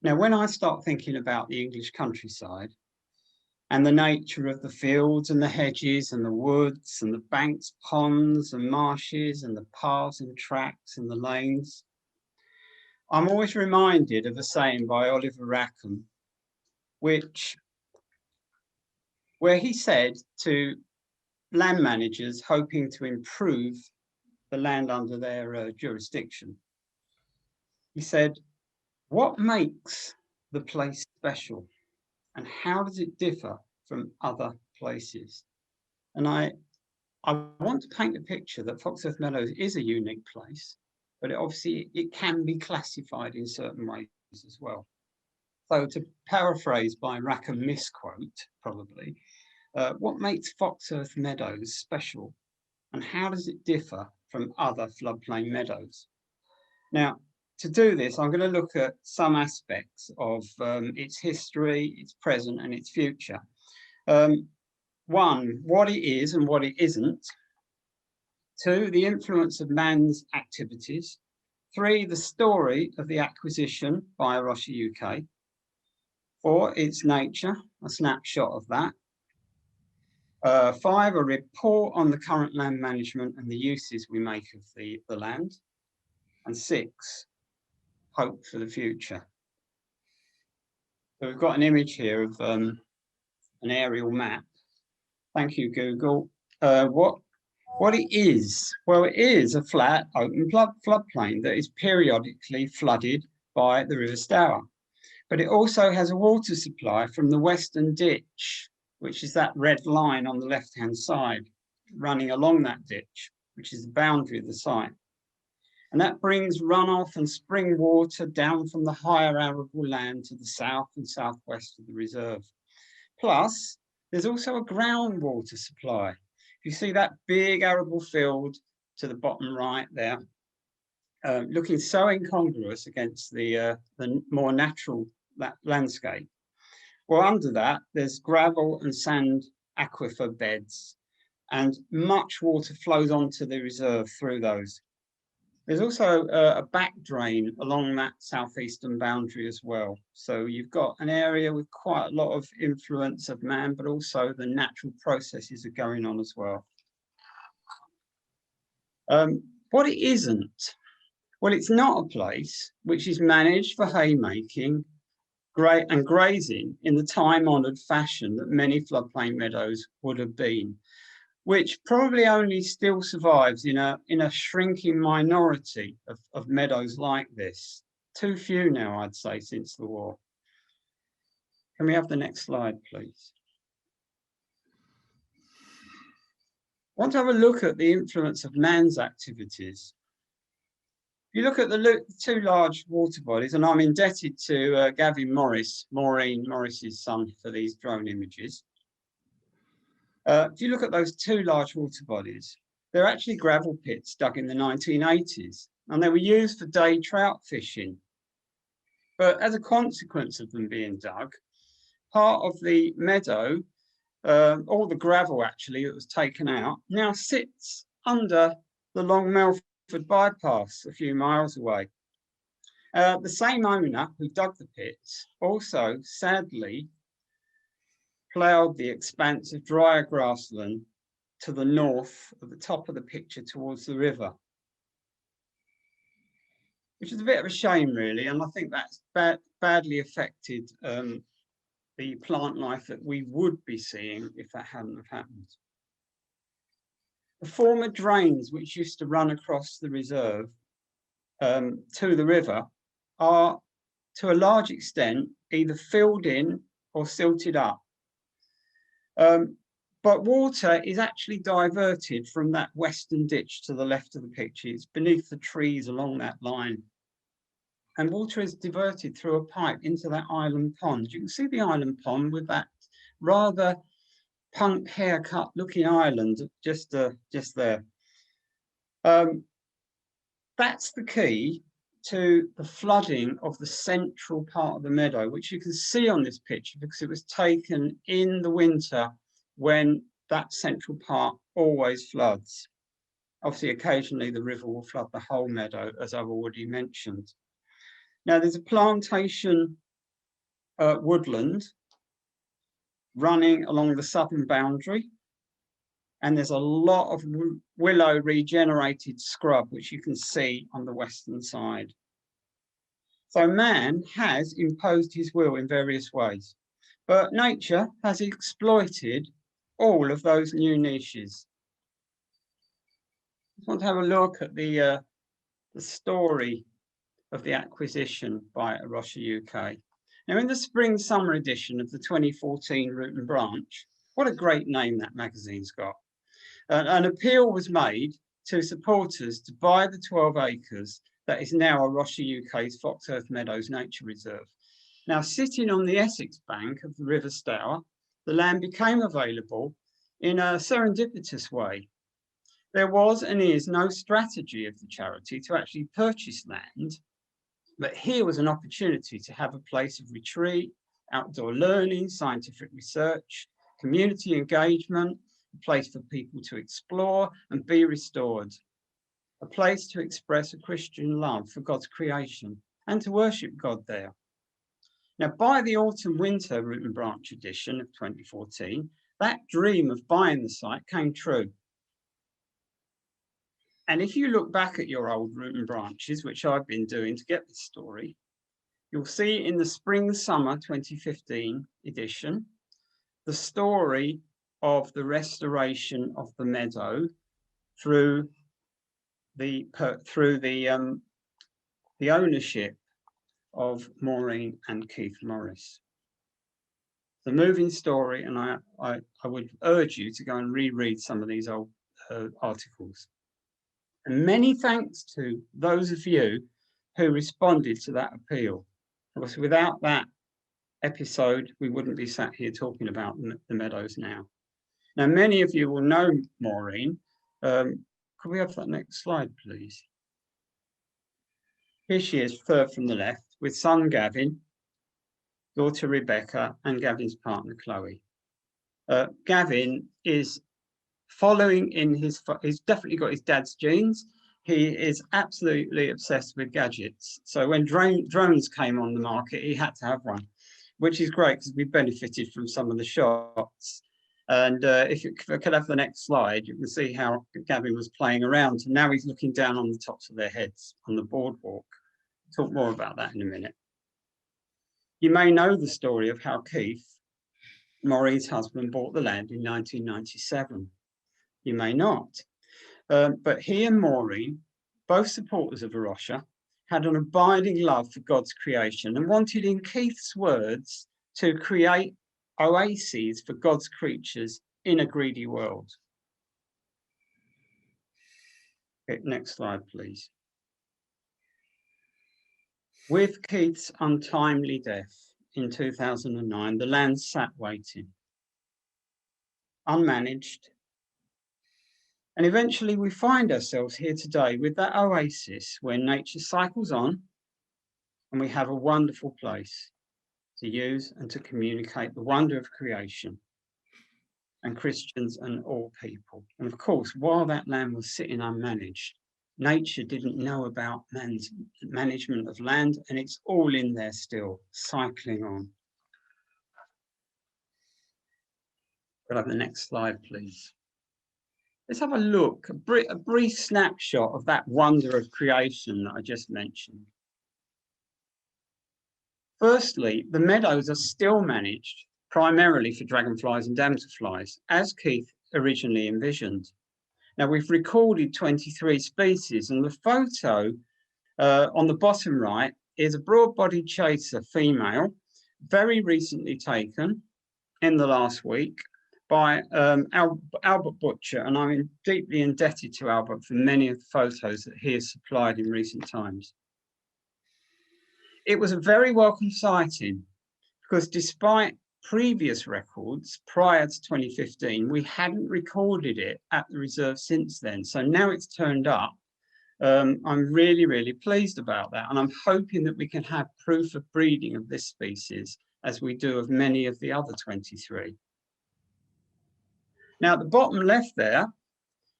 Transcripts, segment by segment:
Now, when I start thinking about the English countryside and the nature of the fields and the hedges and the woods and the banks, ponds and marshes and the paths and tracks and the lanes, I'm always reminded of a saying by Oliver Rackham, where he said to land managers hoping to improve the land under their jurisdiction, he said, "What makes the place special and how does it differ from other places?" And I want to paint a picture that Foxearth Meadows is a unique place, but it can be classified in certain ways as well. So to paraphrase by Rackham misquote, probably, what makes Foxearth Meadows special and how does it differ from other floodplain meadows? Now, to do this, I'm going to look at some aspects of its history, its present and its future. One, what it is and what it isn't. Two, the influence of man's activities. Three, the story of the acquisition by Russia UK. Four, its nature, a snapshot of that. Five, a report on the current land management and the uses we make of the land. And six, hope for the future. So we've got an image here of an aerial map. Thank you, Google. What it is? Well, it is a flat, open floodplain that is periodically flooded by the River Stour. But it also has a water supply from the western ditch, which is that red line on the left-hand side, running along that ditch, which is the boundary of the site. And that brings runoff and spring water down from the higher arable land to the south and southwest of the reserve. Plus, there's also a groundwater supply. You see that big arable field to the bottom right there, looking so incongruous against the more natural landscape. Well, under that, there's gravel and sand aquifer beds, and much water flows onto the reserve through those. There's also a back drain along that southeastern boundary as well. So you've got an area with quite a lot of influence of man, but also the natural processes are going on as well. What it isn't, well, it's not a place which is managed for haymaking and grazing in the time-honoured fashion that many floodplain meadows would have been, which probably only still survives in a shrinking minority of meadows like this. Too few now, I'd say, since the war. Can we have the next slide, please? I want to have a look at the influence of man's activities. If you look at the two large water bodies, and I'm indebted to Gavin Morris, Maureen Morris's son, for these drone images. If you look at those two large water bodies, they're actually gravel pits dug in the 1980s, and they were used for day trout fishing. But as a consequence of them being dug, part of the meadow, all the gravel actually that was taken out, now sits under the Long Melford bypass a few miles away. The same owner who dug the pits also sadly ploughed the expanse of drier grassland to the north at the top of the picture towards the river, which is a bit of a shame really, and I think that's badly affected the plant life that we would be seeing if that hadn't have happened. The former drains which used to run across the reserve to the river are to a large extent either filled in or silted up. But water is actually diverted from that western ditch to the left of the picture. It's beneath the trees along that line. And water is diverted through a pipe into that island pond. You can see the island pond with that rather punk haircut looking island just there. That's the key to the flooding of the central part of the meadow, which you can see on this picture because it was taken in the winter when that central part always floods. Obviously, occasionally the river will flood the whole meadow, as I've already mentioned. Now, there's a plantation woodland running along the southern boundary. And there's a lot of willow regenerated scrub, which you can see on the western side. So man has imposed his will in various ways, but nature has exploited all of those new niches. I just want to have a look at the story of the acquisition by A Rocha UK. Now, in the spring-summer edition of the 2014 Root and Branch, what a great name that magazine's got. An appeal was made to supporters to buy the 12 acres that is now A Rocha UK's Foxearth Meadows Nature Reserve. Now, sitting on the Essex bank of the River Stour, the land became available in a serendipitous way. There was and is no strategy of the charity to actually purchase land, but here was an opportunity to have a place of retreat, outdoor learning, scientific research, community engagement, a place for people to explore and be restored, a place to express a Christian love for God's creation and to worship God there. Now, by the autumn-winter Root and Branch edition of 2014, that dream of buying the site came true. And if you look back at your old Root and Branches, which I've been doing to get this story, you'll see in the spring-summer 2015 edition, the story of the restoration of the meadow through the ownership of Maureen and Keith Morris. The moving story, and I would urge you to go and reread some of these old articles. And many thanks to those of you who responded to that appeal. Because without that episode, we wouldn't be sat here talking about the meadows now. Now, many of you will know Maureen. Could we have that next slide, please? Here she is, third from the left, with son Gavin, daughter Rebecca, and Gavin's partner Chloe. Gavin is following in he's definitely got his dad's genes. He is absolutely obsessed with gadgets. So when drones came on the market, he had to have one, which is great because we benefited from some of the shots. And if I could have the next slide, you can see how Gavin was playing around. And now he's looking down on the tops of their heads on the boardwalk. Talk more about that in a minute. You may know the story of how Keith, Maureen's husband, bought the land in 1997. You may not. But he and Maureen, both supporters of A Rocha, had an abiding love for God's creation and wanted, in Keith's words, to create oases for God's creatures in a greedy world. Okay, next slide, please. With Keith's untimely death in 2009, the land sat waiting, unmanaged. And eventually we find ourselves here today with that oasis where nature cycles on and we have a wonderful place to use and to communicate the wonder of creation and Christians and all people. And of course, while that land was sitting unmanaged, nature didn't know about man's management of land, and it's all in there still, cycling on. Could I have the next slide, please? Let's have a look, a brief snapshot of that wonder of creation that I just mentioned. Firstly, the meadows are still managed primarily for dragonflies and damselflies, as Keith originally envisioned. Now, we've recorded 23 species, and the photo on the bottom right is a broad-bodied chaser female, very recently taken in the last week by Albert Butcher, and I'm deeply indebted to Albert for many of the photos that he has supplied in recent times. It was a very welcome sighting because despite previous records prior to 2015, we hadn't recorded it at the reserve since then. So now it's turned up. I'm really, really pleased about that. And I'm hoping that we can have proof of breeding of this species as we do of many of the other 23. Now, at the bottom left there,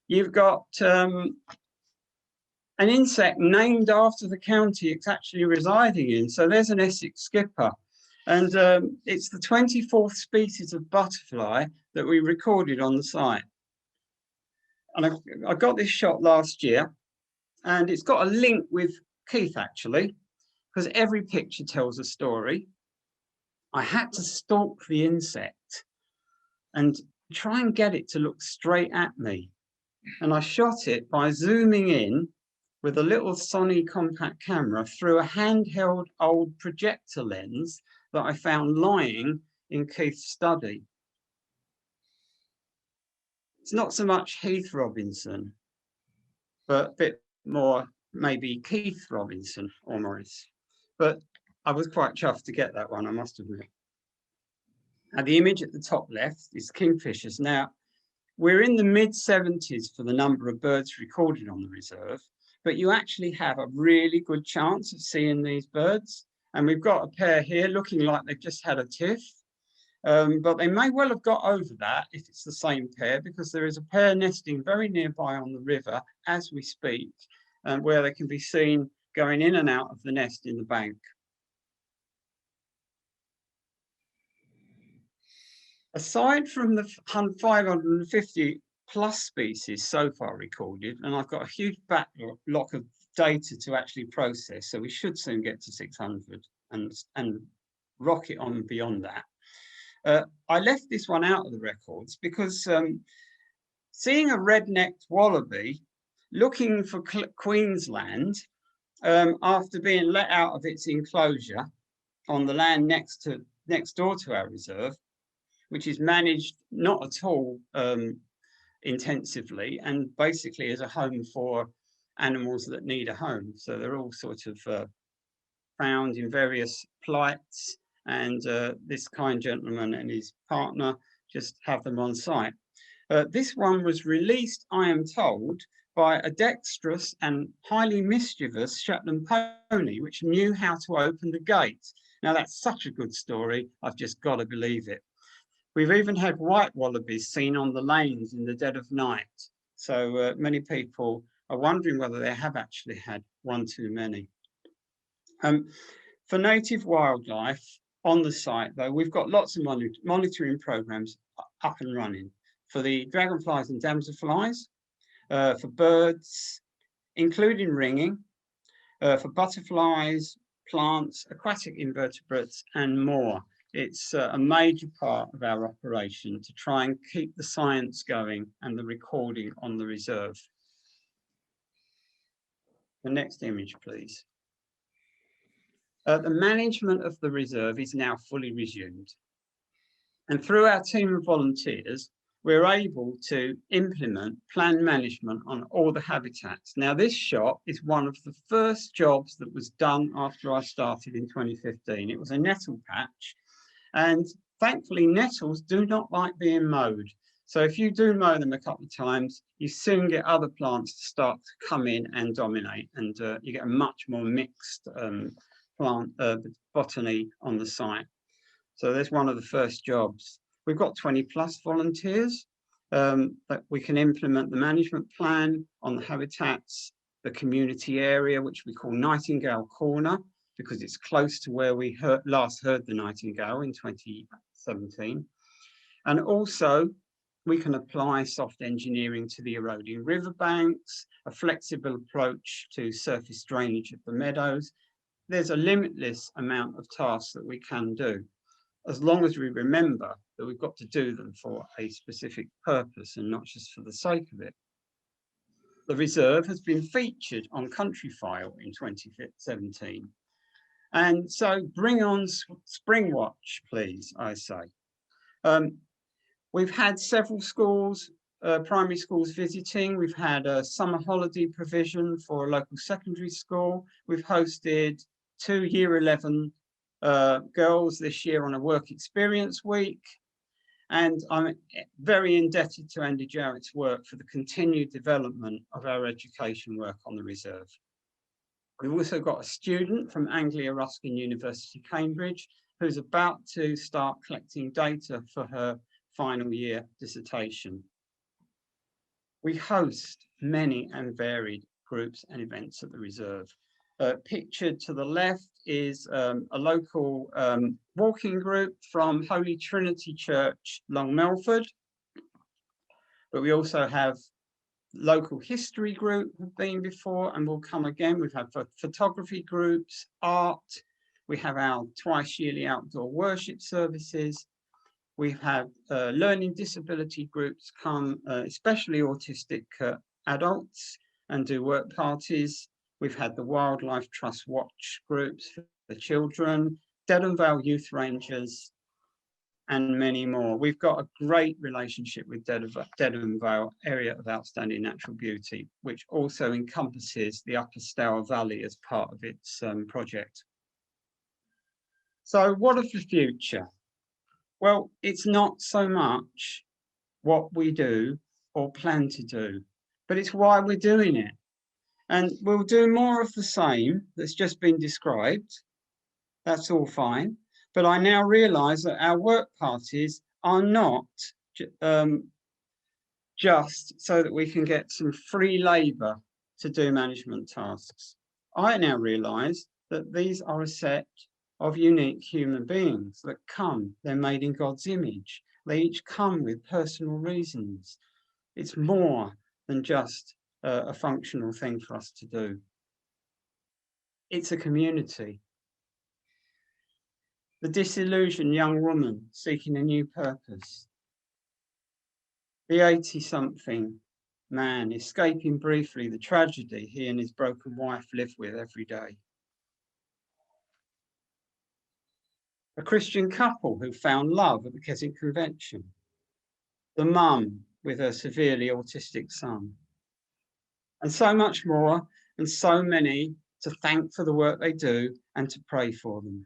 you've got an insect named after the county it's actually residing in. So there's an Essex skipper. And it's the 24th species of butterfly that we recorded on the site. And I got this shot last year, and it's got a link with Keith, actually, because every picture tells a story. I had to stalk the insect and try and get it to look straight at me. And I shot it by zooming in with a little Sony compact camera through a handheld old projector lens that I found lying in Keith's study. It's not so much Heath Robinson, but a bit more maybe Keith Robinson or Morris. But I was quite chuffed to get that one, I must admit. Now, the image at the top left is kingfishers. Now, we're in the mid-70s for the number of birds recorded on the reserve, but you actually have a really good chance of seeing these birds. And we've got a pair here looking like they've just had a tiff. But they may well have got over that if it's the same pair, because there is a pair nesting very nearby on the river as we speak, where they can be seen going in and out of the nest in the bank. Aside from the 550 plus species so far recorded, and I've got a huge backlog of data to actually process, so we should soon get to 600 and rocket on beyond that. I left this one out of the records because seeing a red-necked wallaby looking for Queensland after being let out of its enclosure on the land next door to our reserve, which is managed not at all intensively and basically as a home for animals that need a home. So they're all sort of found in various plights, and this kind gentleman and his partner just have them on site. This one was released, I am told, by a dexterous and highly mischievous Shetland pony, which knew how to open the gate. Now, that's such a good story, I've just got to believe it. We've even had white wallabies seen on the lanes in the dead of night. So many people are wondering whether they have actually had one too many. For native wildlife on the site, though, we've got lots of monitoring programs up and running for the dragonflies and damselflies, for birds, including ringing, for butterflies, plants, aquatic invertebrates, and more. It's a major part of our operation to try and keep the science going and the recording on the reserve. The next image, please. The management of the reserve is now fully resumed. And through our team of volunteers, we're able to implement plan management on all the habitats. Now, this shot is one of the first jobs that was done after I started in 2015. It was a nettle patch. And thankfully, nettles do not like being mowed. So if you do mow them a couple of times, you soon get other plants to start to come in and dominate, and you get a much more mixed plant botany on the site. So there's one of the first jobs. We've got 20 plus volunteers that we can implement the management plan on the habitats, the community area, which we call Nightingale Corner, because it's close to where we last heard the nightingale in 2017. And also, we can apply soft engineering to the eroding riverbanks, a flexible approach to surface drainage of the meadows. There's a limitless amount of tasks that we can do, as long as we remember that we've got to do them for a specific purpose and not just for the sake of it. The reserve has been featured on Countryfile in 2017. And so bring on Spring Watch, please, I say. We've had several schools, primary schools visiting. We've had a summer holiday provision for a local secondary school. We've hosted 2 Year 11 girls this year on a work experience week. And I'm very indebted to Andy Jarrett's work for the continued development of our education work on the reserve. We've also got a student from Anglia Ruskin University, Cambridge, who's about to start collecting data for her final year dissertation. We host many and varied groups and events at the reserve. Pictured to the left is a local walking group from Holy Trinity Church, Long Melford. But we also have local history group have been before and will come again. We've had photography groups, art. We have our twice yearly outdoor worship services. We've had learning disability groups come, especially autistic adults, and do work parties. We've had the Wildlife Trust Watch groups for the children, Dedham Vale Youth Rangers, and many more. We've got a great relationship with Dedham Vale Area of Outstanding Natural Beauty, which also encompasses the Upper Stour Valley as part of its project. So what of the future? Well, it's not so much what we do or plan to do, but it's why we're doing it. And we'll do more of the same that's just been described. That's all fine. But I now realise that our work parties are not just so that we can get some free labour to do management tasks. I now realise that these are a set of unique human beings that come. They're made in God's image. They each come with personal reasons. It's more than just a functional thing for us to do. It's a community. The disillusioned young woman seeking a new purpose. The 80-something man escaping briefly the tragedy he and his broken wife live with every day. A Christian couple who found love at the Keswick Convention. The mum with her severely autistic son. And so much more, and so many to thank for the work they do and to pray for them.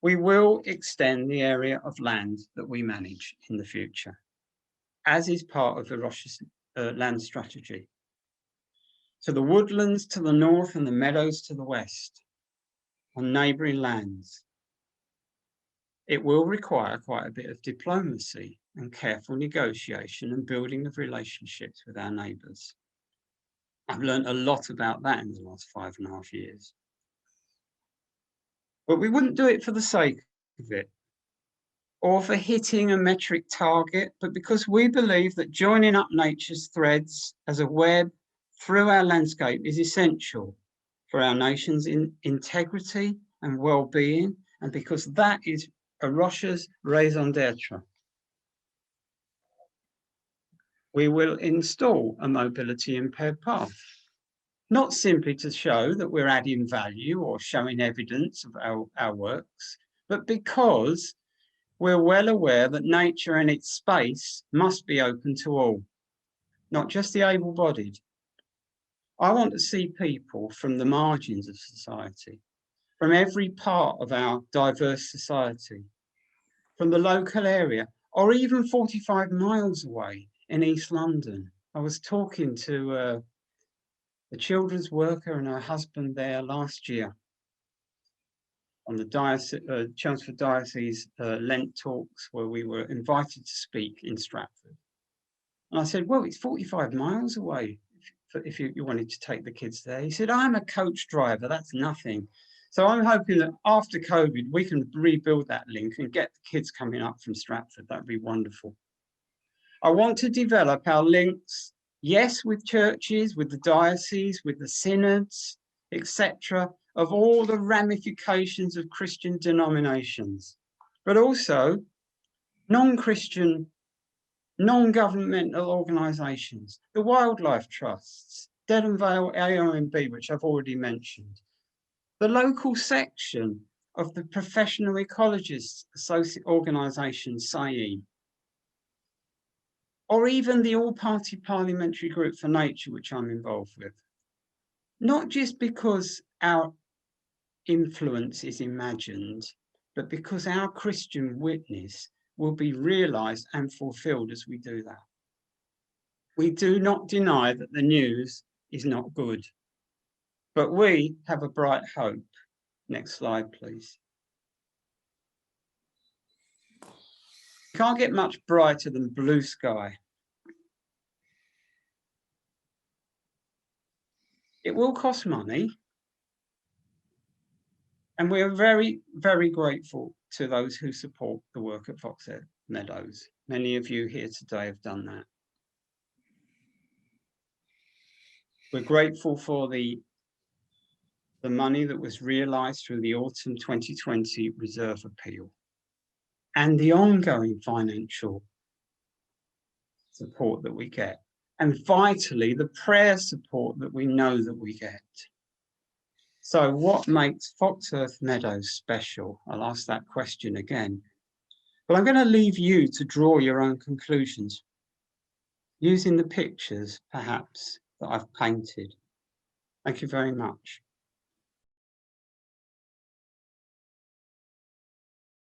We will extend the area of land that we manage in the future, as is part of the Roche's land strategy, to the woodlands to the north and the meadows to the west, on neighbouring lands. It will require quite a bit of diplomacy and careful negotiation and building of relationships with our neighbours. I've learned a lot about that in the last 5.5 years. But we wouldn't do it for the sake of it, or for hitting a metric target, but because we believe that joining up nature's threads as a web through our landscape is essential for our nation's integrity and well-being, and because that is a Roche's raison d'etre. We will install a mobility impaired path, not simply to show that we're adding value or showing evidence of our works, but because we're well aware that nature and its space must be open to all, not just the able-bodied. I want to see people from the margins of society, from every part of our diverse society, from the local area, or even 45 miles away in East London. I was talking to the children's worker and her husband there last year on the Chelmsford Diocese Lent talks, where we were invited to speak in Stratford. And I said, well, it's 45 miles away if you wanted to take the kids there. He said, I'm a coach driver, that's nothing. So I'm hoping that after COVID, we can rebuild that link and get the kids coming up from Stratford. That'd be wonderful. I want to develop our links, yes, with churches, with the diocese, with the synods, etc., of all the ramifications of Christian denominations, but also non-Christian, non-governmental organisations, the wildlife trusts, Dedham Vale AOMB, which I've already mentioned, the local section of the Professional Ecologists Organisation, SAE, or even the All-Party Parliamentary Group for Nature, which I'm involved with. Not just because our influence is imagined, but because our Christian witness will be realised and fulfilled as we do that. We do not deny that the news is not good, but we have a bright hope. Next slide, please. Can't get much brighter than blue sky. It will cost money, And we are very, very grateful to those who support the work at Foxearth Meadows. Many of you here today have done that. We're grateful for the money that was realised through the autumn 2020 reserve appeal and the ongoing financial support that we get, and vitally the prayer support that we know that we get. So what makes Foxearth Meadows special? I'll ask that question again, but I'm going to leave you to draw your own conclusions using the pictures perhaps that I've painted. Thank you very much.